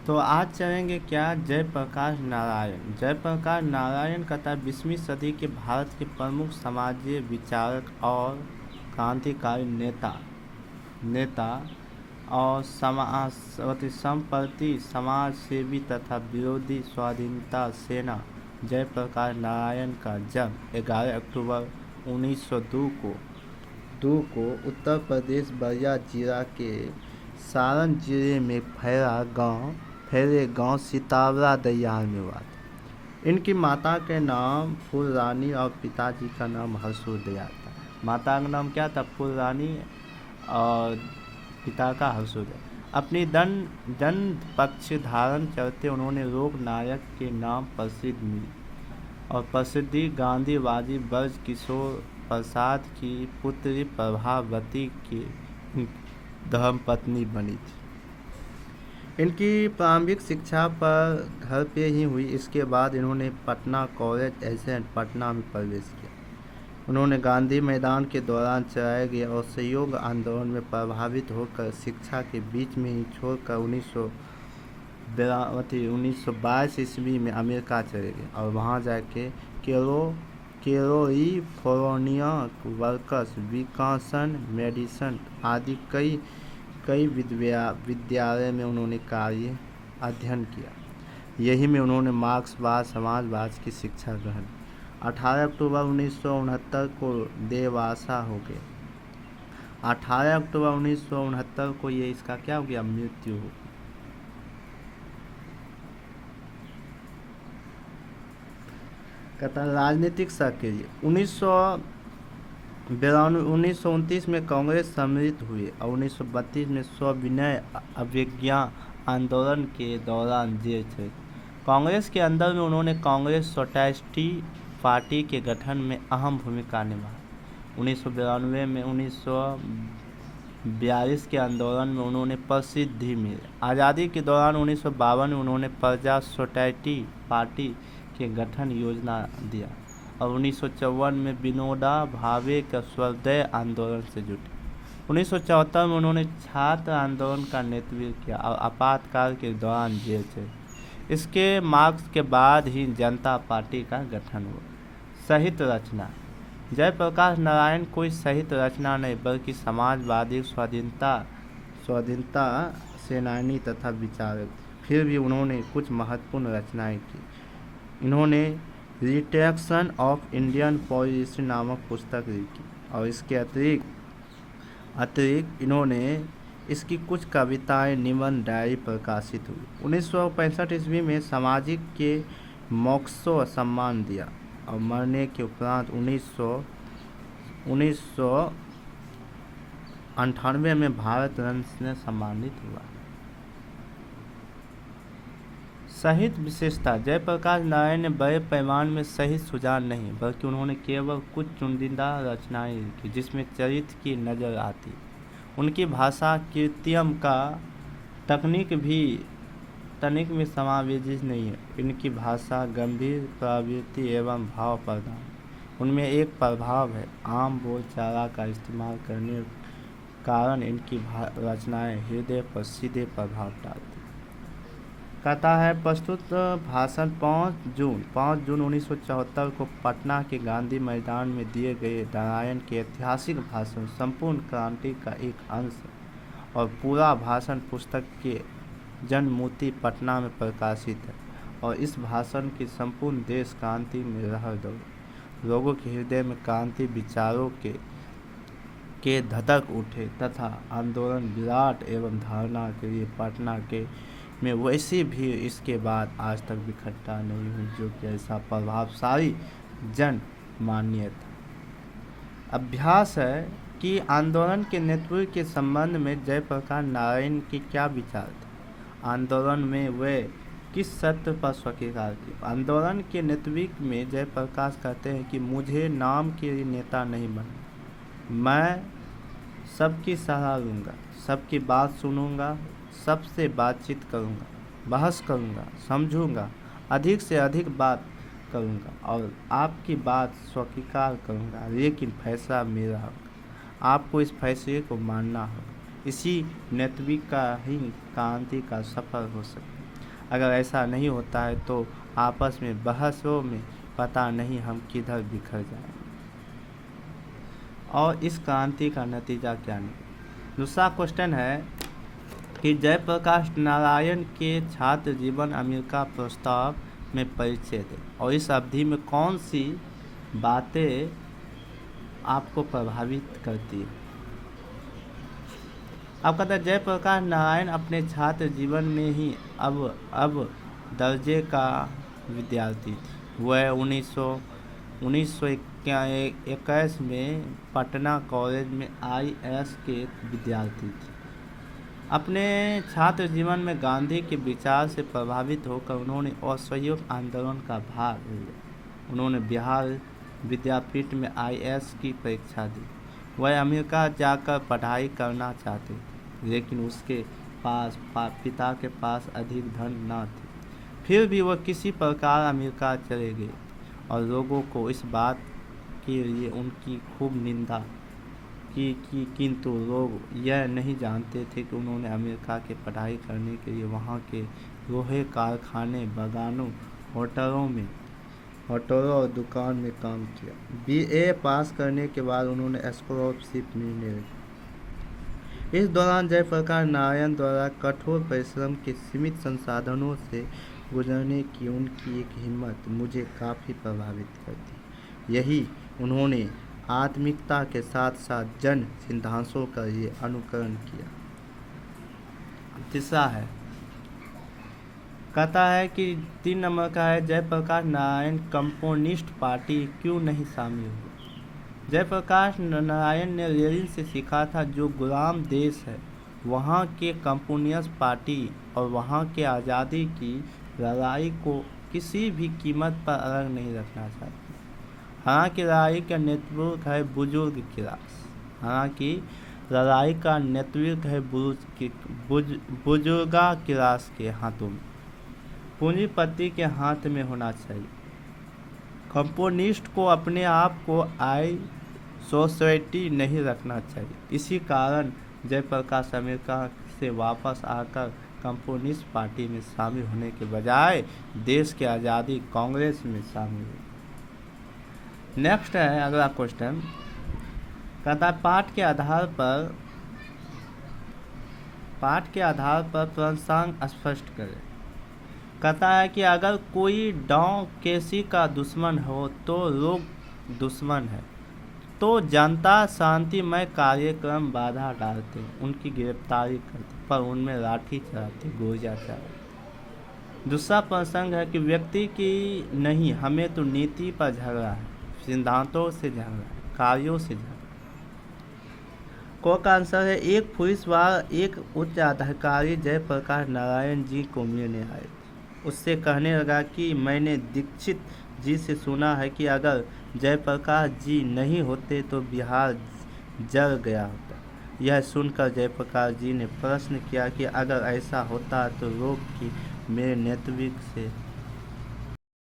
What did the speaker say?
तो आज चलेंगे क्या जयप्रकाश नारायण। जयप्रकाश नारायण कथा 20वीं सदी के भारत के प्रमुख समाजीय विचारक और क्रांतिकारी नेता और संप्रति समाज सेवी तथा विरोधी स्वाधीनता सेना जयप्रकाश नारायण का जन्म 11 अक्टूबर 1902 को उत्तर प्रदेश बलिया जिला के सारण जिले में फैले गांव सितावरा दयाल में हुआ था। इनकी माता के नाम फूलरानी और पिताजी का नाम हरसुर दयाल था। माता का नाम क्या था? फूलरानी और पिता का हरसुर दयाल। अपनी दंड पक्ष धारण करते उन्होंने लोक नायक के नाम प्रसिद्ध मिली और प्रसिद्धि गांधीवादी ब्रज किशोर प्रसाद की पुत्री प्रभावती की धर्मपत्नी बनी थी। इनकी प्रारंभिक शिक्षा पर घर पे ही हुई। इसके बाद इन्होंने पटना कॉलेज एजेंट पटना में प्रवेश किया। उन्होंने गांधी मैदान के दौरान चलाए गए असहयोग आंदोलन में प्रभावित होकर शिक्षा के बीच में ही छोड़कर 1922 ईस्वी में अमेरिका चले गए और वहाँ जाके कैलिफोर्निया वर्कर्स विकासन मेडिसन आदि कई विद्यालय में उन्होंने अध्ययन किया। यही में उन्होंने मार्क्सवाद समाजवाद की शिक्षा ग्रहण। 18 अक्टूबर 1969 को देवासा हो गए। 18 अक्टूबर 1969 को ये इसका क्या हो गया? मृत्यु हो गई। कहता राजनीतिक सक्रिय 1929 में कांग्रेस सम्मिलित हुई और 1932 में सविनय अवज्ञा आंदोलन के दौरान जेल थे। कांग्रेस के अंदर में उन्होंने कांग्रेस सोशलिस्ट पार्टी के गठन में अहम भूमिका निभाई। 1992 में 1942 के आंदोलन में उन्होंने प्रसिद्धि मिली। आज़ादी के दौरान 1952 में उन्होंने प्रजा सोसाइटी पार्टी के गठन योजना दिया और 1954 में विनोबा भावे का स्वदेय आंदोलन से जुटे। 1974 में उन्होंने छात्र आंदोलन का नेतृत्व किया और आपातकाल के दौरान जेल थे। इसके मार्क्स के बाद ही जनता पार्टी का गठन हुआ। साहित्य रचना जयप्रकाश नारायण कोई साहित्य रचना नहीं बल्कि समाजवादी स्वाधीनता सेनानी तथा विचारक। फिर भी उन्होंने कुछ महत्वपूर्ण रचनाएं की। इन्होंने रिट्रैक्शन ऑफ इंडियन पॉलिसी नामक पुस्तक लिखी और इसके अतिरिक्त इन्होंने इसकी कुछ कविताएं निबंध डायरी प्रकाशित हुई। 1965 ईस्वी में सामाजिक के मॉक्सो सम्मान दिया और मरने के उपरांत 1998 में भारत रत्न से सम्मानित हुआ। साहित्य विशेषता जयप्रकाश नारायण ने बड़े पैमाने में साहित्य सुजान नहीं बल्कि उन्होंने केवल कुछ चुनिंदा रचनाएं लिखी जिसमें चरित्र की नज़र आती। उनकी भाषा कृत्रिम का तकनीक में समावेशित नहीं है। इनकी भाषा गंभीर प्रवृत्ति एवं भाव प्रधान। उनमें एक प्रभाव है आम बोलचाला का इस्तेमाल करने के कारण इनकी रचनाएं हृदय पर सीधे प्रभाव डालती। कहता है प्रस्तुत भाषण 5 जून 1974 को पटना के गांधी मैदान में दिए गए नारायण के ऐतिहासिक भाषण संपूर्ण क्रांति का एक अंश है और पूरा भाषण पुस्तक के जन्ममूर्ति पटना में प्रकाशित है और इस भाषण की संपूर्ण देश क्रांति में रह दौड़े। लोगों के हृदय में क्रांति विचारों के धधक उठे तथा आंदोलन विराट एवं धारणा के लिए पटना के में वैसी भी इसके बाद आज तक इकट्ठा नहीं हुई जो कि ऐसा प्रभावशाली जन मान्य था। अभ्यास है कि आंदोलन के नेतृत्व के संबंध में जयप्रकाश नारायण के क्या विचार थे। आंदोलन में वे किस सत्य पर स्वीकार किए। आंदोलन के नेतृत्व में जयप्रकाश कहते हैं कि मुझे नाम के लिए नेता नहीं बनना, मैं सबकी सलाह लूँगा, सबकी बात सुनूंगा, सबसे बातचीत करूंगा, बहस करूंगा, समझूंगा, अधिक से अधिक बात करूंगा और आपकी बात स्वीकार करूंगा, लेकिन फैसला मेरा होगा। आपको इस फैसले को मानना होगा। इसी नेतृत्व का ही क्रांति का सफल हो सकता है। अगर ऐसा नहीं होता है तो आपस में बहसों में पता नहीं हम किधर बिखर जाएंगे। और इस क्रांति का नतीजा क्या निकला। दूसरा क्वेश्चन है कि जयप्रकाश नारायण के छात्र जीवन अमेरिका प्रस्ताव में परिचय थे और इस अवधि में कौन सी बातें आपको प्रभावित करती है। अब कहता है जयप्रकाश नारायण अपने छात्र जीवन में ही अब दर्जे का विद्यार्थी थे। वह 1921 में पटना कॉलेज में IS के विद्यार्थी थे। अपने छात्र जीवन में गांधी के विचार से प्रभावित होकर उन्होंने असहयोग आंदोलन का भाग लिया। उन्होंने बिहार विद्यापीठ में IS की परीक्षा दी। वह अमेरिका जाकर पढ़ाई करना चाहते थे, लेकिन उसके पास पिता के पास अधिक धन न थे। फिर भी वह किसी प्रकार अमेरिका चले गए और लोगों को इस बात के लिए उनकी खूब निंदा की, किंतु लोग यह नहीं जानते थे कि उन्होंने अमेरिका के पढ़ाई करने के लिए वहाँ के लोहे कारखाने, बागानों, होटलों और दुकान में काम किया। BA पास करने के बाद उन्होंने स्कॉलरशिप मिलने लगी। इस दौरान जयप्रकाश नारायण द्वारा कठोर परिश्रम के सीमित संसाधनों से गुजरने की उनकी एक हिम्मत मुझे काफ़ी प्रभावित करती। यही उन्होंने आत्मिकता के साथ साथ जन सिद्धांतों का ये अनुकरण किया। तीसरा है, कहता है कि 3 नंबर का है जयप्रकाश नारायण कम्युनिस्ट पार्टी क्यों नहीं शामिल हुए। जयप्रकाश नारायण ने लेनिन से सीखा था जो गुलाम देश है वहाँ के कम्युनिस्ट पार्टी और वहाँ के आज़ादी की लड़ाई को किसी भी कीमत पर अलग नहीं रखना चाहती। हालांकि लड़ाई का नेतृत्व है बुजुर्ग क्लास बुजुर्गा क्लास के हाथों में, पूंजीपति के हाथ में होना चाहिए। कम्युनिस्ट को अपने आप को सोसाइटी नहीं रखना चाहिए। इसी कारण जयप्रकाश अमेरिका से वापस आकर कम्युनिस्ट पार्टी में शामिल होने के बजाय देश के आज़ादी कांग्रेस में शामिल हुए। नेक्स्ट है अगला क्वेश्चन, कहता है पाठ के आधार पर प्रसंग स्पष्ट करें। कहता है कि अगर कोई डेमोक्रेसी का दुश्मन हो तो लोग दुश्मन है, तो जनता शांतिमय कार्यक्रम बाधा डालते, उनकी गिरफ्तारी करते, पर उनमें लाठी चलाते, गोलियां चलाते। दूसरा प्रसंग है कि व्यक्ति की नहीं, हमें तो नीति पर झगड़ा है, सिद्धांतों से झगड़ा है, कार्यों से झगड़ा। को का आंसर है एक पुलिस वाला एक उच्च अधिकारी जयप्रकाश नारायण जी को मिलने आए थे। उससे कहने लगा कि मैंने दीक्षित जी से सुना है कि अगर जयप्रकाश जी नहीं होते तो बिहार जल गया होता। यह सुनकर जयप्रकाश जी ने प्रश्न किया कि अगर ऐसा होता तो लोग की मेरे नेतृत्व से